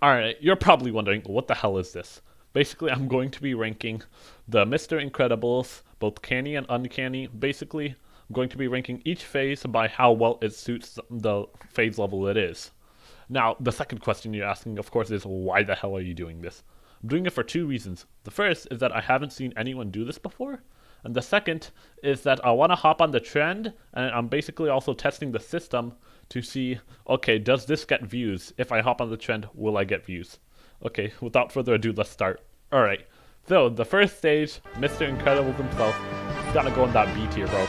Alright, you're probably wondering, what the hell is this? Basically, I'm going to be ranking the Mr. Incredibles, both Canny and Uncanny. Basically, I'm going to be ranking each phase by how well it suits the phase level it is. Now, the second question you're asking, of course, is why the hell are you doing this? I'm doing it for two reasons. The first is that I haven't seen anyone do this before. And the second is that I want to hop on the trend, and I'm basically also testing the system to see, okay, does this get views? If I hop on the trend, will I get views? Okay, without further ado, let's start. Alright, so the first stage, Mr. Incredible himself, gotta go in that B tier, bro.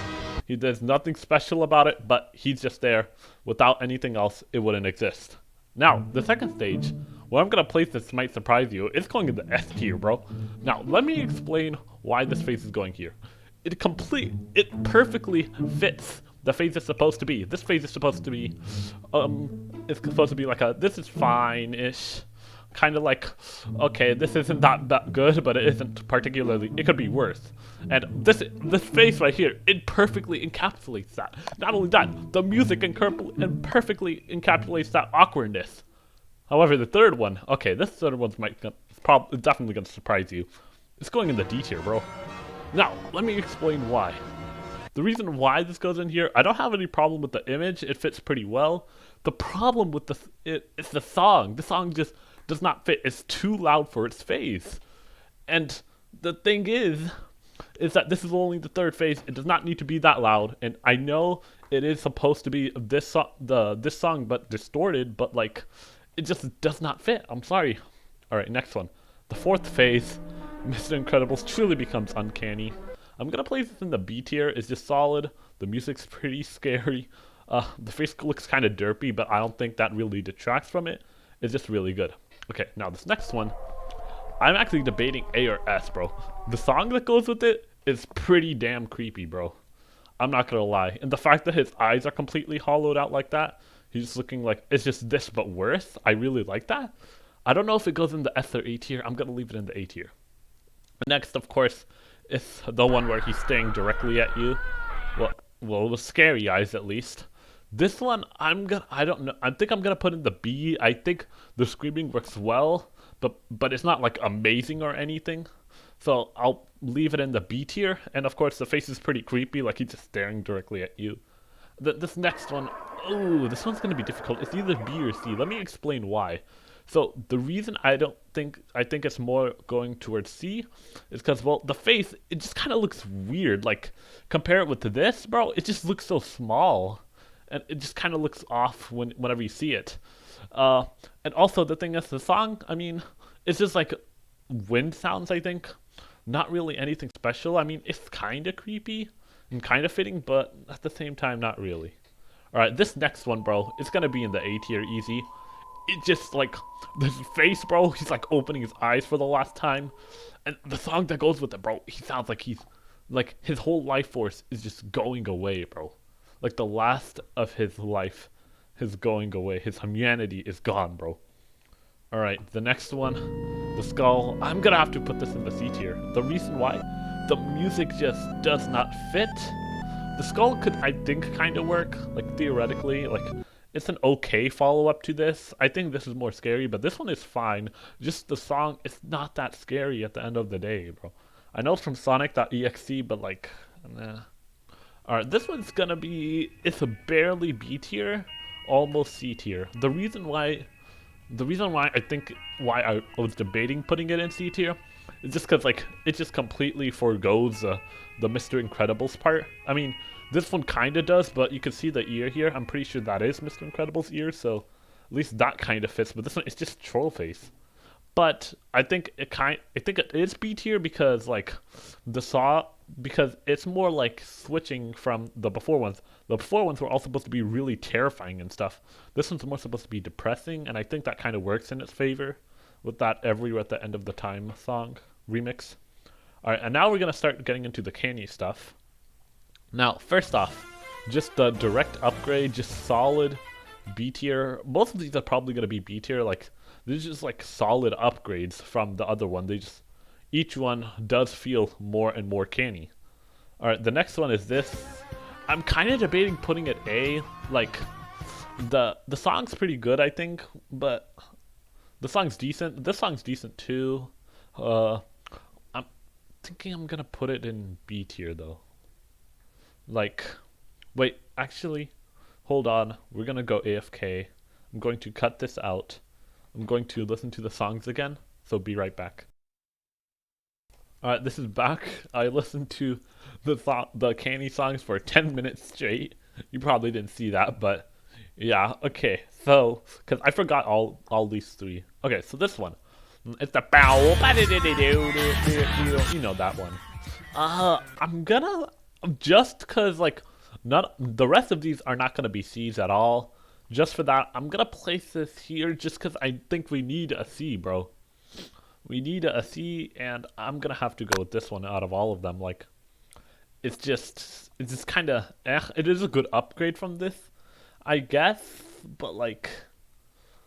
He does nothing special about it, but he's just there. Without anything else, it wouldn't exist. Now, the second stage, where I'm gonna place this might surprise you, it's going in the S tier, bro. Now, let me explain why this phase is going here. It perfectly fits the phase it's supposed to be. This phase is supposed to be, it's supposed to be like this is fine-ish. Kind of like, okay, this isn't that good, but it isn't particularly, it could be worse. And this phase right here, it perfectly encapsulates that. Not only that, the music perfectly encapsulates that awkwardness. However, the third one, okay, this third one's definitely gonna surprise you. It's going in the D tier, bro. Now, let me explain why. The reason why this goes in here, I don't have any problem with the image. It fits pretty well. The problem with it's the song. The song just does not fit. It's too loud for its phase. And the thing is that this is only the third phase. It does not need to be that loud. And I know it is supposed to be this song, but distorted. But like, it just does not fit. I'm sorry. All right, next one. The fourth phase, Mr. Incredibles truly becomes uncanny. I'm gonna place this in the B tier. It's just solid. The music's pretty scary. The face looks kind of derpy, but I don't think that really detracts from it. It's just really good. Okay, now this next one, I'm actually debating A or S, bro. The song that goes with it is pretty damn creepy, bro. I'm not gonna lie. And the fact that his eyes are completely hollowed out like that, he's just looking like it's just this but worse. I really like that. I don't know if it goes in the S or A tier. I'm gonna leave it in the A tier. Next, of course, is the one where he's staring directly at you. Well, it was scary eyes at least. This one, I don't know. I think I'm gonna put in the B. I think the screaming works well, but it's not like amazing or anything. So I'll leave it in the B tier. And of course, the face is pretty creepy, like he's just staring directly at you. This next one, ooh, this one's gonna be difficult. It's either B or C. Let me explain why. So the reason I think it's more going towards C is because, well, the face, it just kind of looks weird. Like, compare it with this, bro, it just looks so small. And it just kind of looks off whenever you see it. And also the thing is, the song, I mean, it's just like wind sounds, I think. Not really anything special. I mean, it's kind of creepy and kind of fitting, but at the same time, not really. Alright, this next one, bro, it's going to be in the A tier easy. It just, like, this face, bro, he's, like, opening his eyes for the last time. And the song that goes with it, bro, he sounds like his whole life force is just going away, bro. Like, the last of his life is going away. His humanity is gone, bro. Alright, the next one, the skull. I'm gonna have to put this in the C tier. The reason why? The music just does not fit. The skull could, I think, kind of work, like, theoretically, like, it's an okay follow-up to this. I think this is more scary, but this one is fine. Just the song, it's not that scary at the end of the day, bro. I know it's from Sonic.exe, but like, nah. Alright, this one's gonna be, it's a barely B tier, almost C tier. The reason why I was debating putting it in C tier is just because, like, it just completely forgoes the Mr. Incredibles part. I mean, this one kind of does, but you can see the ear here. I'm pretty sure that is Mr. Incredible's ear, so at least that kind of fits. But this one, it's just troll face. But I think it is B tier because, like, because it's more like switching from the before ones. The before ones were all supposed to be really terrifying and stuff. This one's more supposed to be depressing, and I think that kind of works in its favor with that "Every at the End of the Time" song remix. All right, and now we're gonna start getting into the Canny stuff. Now, first off, just the direct upgrade, just solid B tier. Both of these are probably gonna be B tier. Like, these are just like solid upgrades from the other one. Each one does feel more and more Canny. All right, the next one is this. I'm kind of debating putting it A. Like, the song's pretty good, I think, but The song's decent. This song's decent too. Uh, I'm thinking I'm gonna put it in B tier though. Like, wait, actually, hold on. We're gonna go AFK. I'm going to cut this out. I'm going to listen to the songs again. So be right back. Alright, this is back. I listened to the Canny songs for 10 minutes straight. You probably didn't see that, but yeah, okay. So, because I forgot all these three. Okay, so this one. It's the bow. You know that one. I'm gonna just cause like not the rest of these are not gonna be C's at all. Just for that, I'm gonna place this here just cause I think we need a C, bro. We need a C, and I'm gonna have to go with this one out of all of them. Like, it's just kind of It is a good upgrade from this, I guess, but like,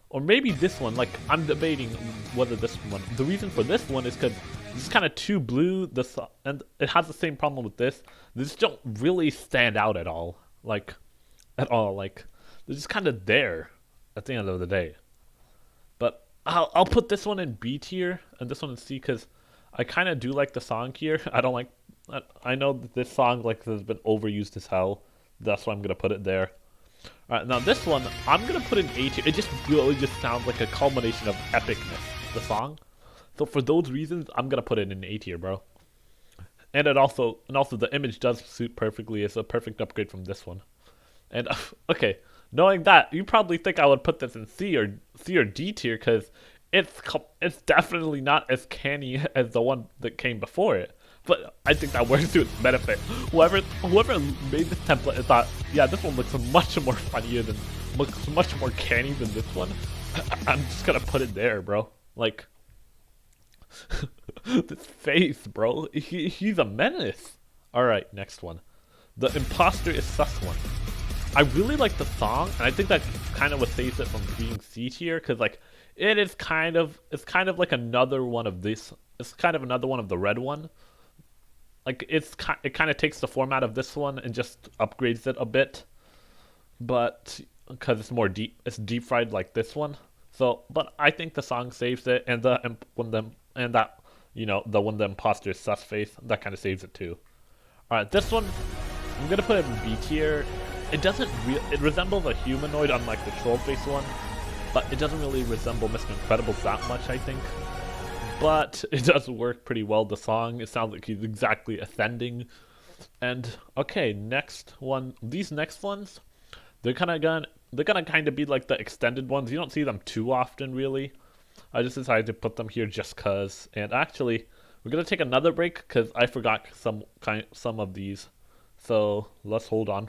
or maybe this one. Like, I'm debating whether this one. The reason for this one is because it's kind of too blue. And it has the same problem with this. They just don't really stand out at all. Like, at all. Like, they're just kind of there at the end of the day. But I'll put this one in B tier and this one in C because I kind of do like the song here. I don't like. I know that this song like has been overused as hell. That's why I'm gonna put it there. All right, now this one I'm gonna put in A tier. It just really just sounds like a culmination of epicness. The song. So for those reasons, I'm gonna put it in A tier, bro. And also the image does suit perfectly. It's a perfect upgrade from this one. And okay, knowing that, you probably think I would put this in C or D tier because it's definitely not as canny as the one that came before it. But I think that works to its benefit. Whoever made this template and thought, yeah, this one looks looks much more canny than this one. I'm just gonna put it there, bro. Like this face, bro. He's a menace. All right, next one. The imposter is sus one. I really like the song, and I think that kind of what saves it from being C tier, because like it's kind of like another one of this. It's kind of another one of the red one. Like it kind of takes the format of this one and just upgrades it a bit, but because it's more deep, it's deep fried like this one. So, but I think the song saves it, and the one the imposter is sus face that kind of saves it too. All right, this one I'm gonna put it in B tier. It resembles a humanoid unlike the troll face one, but it doesn't really resemble Mr. Incredibles that much, I think. But it does work pretty well, the song. It sounds like he's exactly ascending. And okay, next one. These next ones, they're gonna kind of be like the extended ones. You don't see them too often, really. I just decided to put them here just cause. And actually, we're gonna take another break because I forgot some of these. So let's hold on.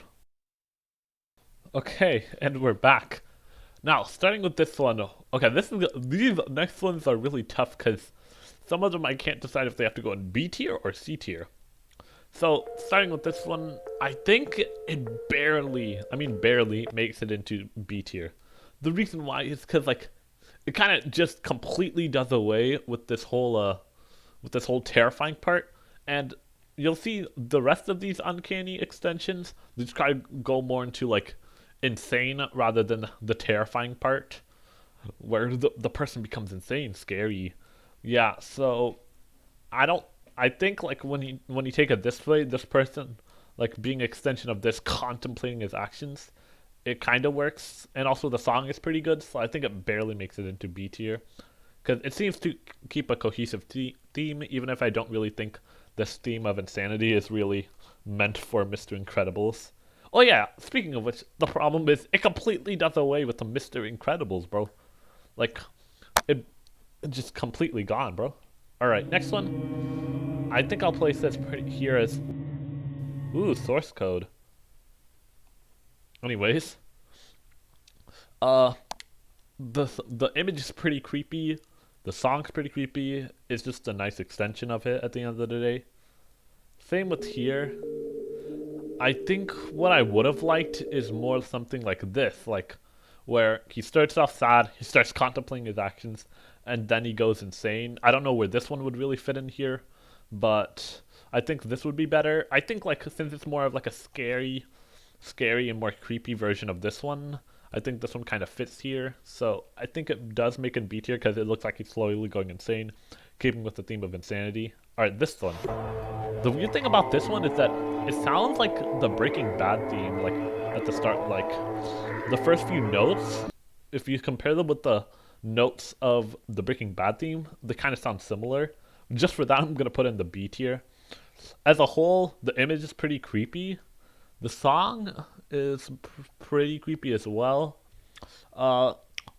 Okay, and we're back. Now, starting with this one. Okay, these next ones are really tough because some of them I can't decide if they have to go in B tier or C tier. So, starting with this one, I think it barely makes it into B tier. The reason why is because like it kind of just completely does away with this whole terrifying part, and you'll see the rest of these uncanny extensions. They just kind of go more into like insane rather than the terrifying part where the person becomes insane, scary. Yeah, so I think like when you take it this way, this person like being an extension of this contemplating his actions, it kind of works, and also the song is pretty good, so I think it barely makes it into B tier because it seems to keep a cohesive theme, even if I don't really think this theme of insanity is really meant for Mr. Incredibles. Oh yeah, speaking of which, the problem is it completely does away with the Mr. Incredibles, bro. Like, it just completely gone, bro. Alright, next one. I think I'll place this here as... Ooh, source code. Anyways. Uh, the image is pretty creepy. The song's pretty creepy. It's just a nice extension of it at the end of the day. Same with here. I think what I would have liked is more something like this, like where he starts off sad, he starts contemplating his actions, and then he goes insane. I don't know where this one would really fit in here, but I think this would be better. I think like since it's more of like a scary and more creepy version of this one, I think this one kind of fits here. So I think it does make it B tier because it looks like he's slowly going insane, keeping with the theme of insanity. All right, this one. The weird thing about this one is that it sounds like the Breaking Bad theme, like at the start, like the first few notes. If you compare them with the notes of the Breaking Bad theme, they kind of sound similar. Just for that, I'm gonna put in the B tier. As a whole, the image is pretty creepy. The song is pretty creepy as well. Uh,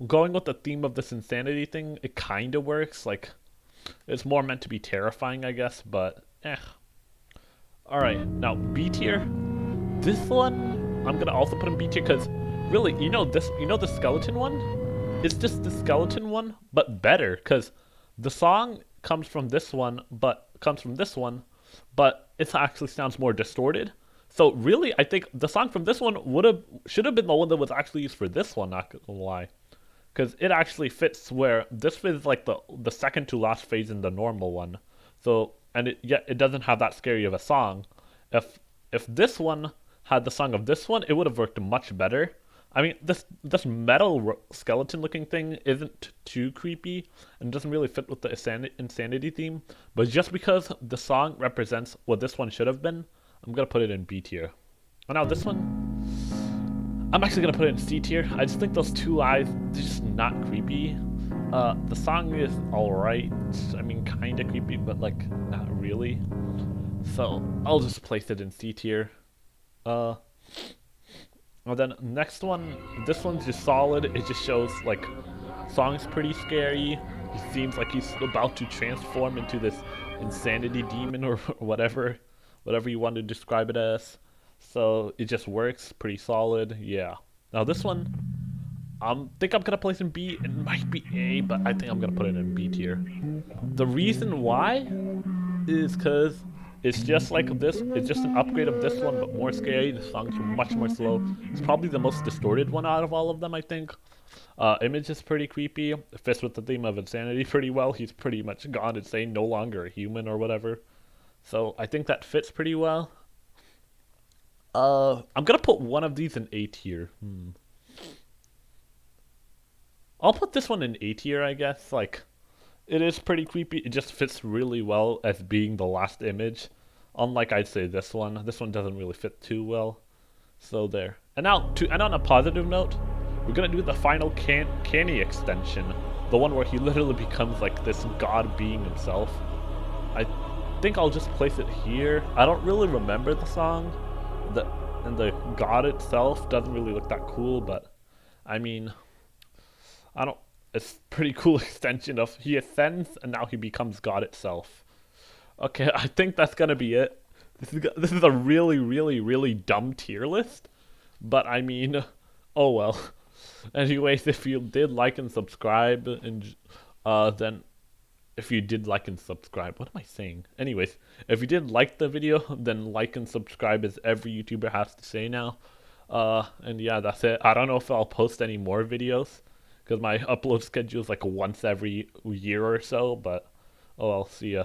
Going with the theme of this insanity thing, it kind of works. Like, it's more meant to be terrifying, I guess, but eh. All right, now B tier. This one, I'm gonna also put in B tier because really, the skeleton one? It's just the skeleton one, but better because the song comes from this one, but it actually sounds more distorted. So really, I think the song from this one should have been the one that was actually used for this one. Not gonna lie, because it actually fits where this fits like the second to last phase in the normal one. So and it doesn't have that scary of a song. If this one had the song of this one, it would have worked much better. I mean, this metal skeleton looking thing isn't too creepy and doesn't really fit with the insanity theme. But just because the song represents what this one should have been, I'm gonna put it in B tier. And now this one, I'm actually gonna put it in C tier. I just think those two eyes, they're just not creepy. The song is alright. I mean, kinda creepy, but like not really. So I'll just place it in C tier. And then next one, this one's just solid. It just shows like song's pretty scary. He seems like he's about to transform into this insanity demon or whatever you want to describe it as. So it just works, pretty solid. Yeah. Now this one, think I'm gonna place in B. It might be A, but I think I'm gonna put it in B tier. The reason why is because it's just like this. It's just an upgrade of this one, but more scary. The songs are much more slow. It's probably the most distorted one out of all of them, I think. Image is pretty creepy. It fits with the theme of insanity pretty well. He's pretty much gone insane, no longer a human or whatever. So I think that fits pretty well. I'm gonna put one of these in A tier. I'll put this one in A tier, I guess. Like, it is pretty creepy. It just fits really well as being the last image. Unlike, I'd say, this one. This one doesn't really fit too well. So there. And now, to end on a positive note, we're gonna do the final Canny extension. The one where he literally becomes like this god being himself. I think I'll just place it here. I don't really remember the song. And the god itself doesn't really look that cool, but I mean, I don't. It's pretty cool extension of he ascends and now he becomes God itself. Okay, I think that's gonna be it. This is a really, really, really dumb tier list, but I mean, oh well. Anyways, if you did like and subscribe, and then if you did like and subscribe, what am I saying? Anyways, if you did like the video, then like and subscribe as every YouTuber has to say now. And yeah, that's it. I don't know if I'll post any more videos, because my upload schedule is like once every year or so, but oh, I'll see ya.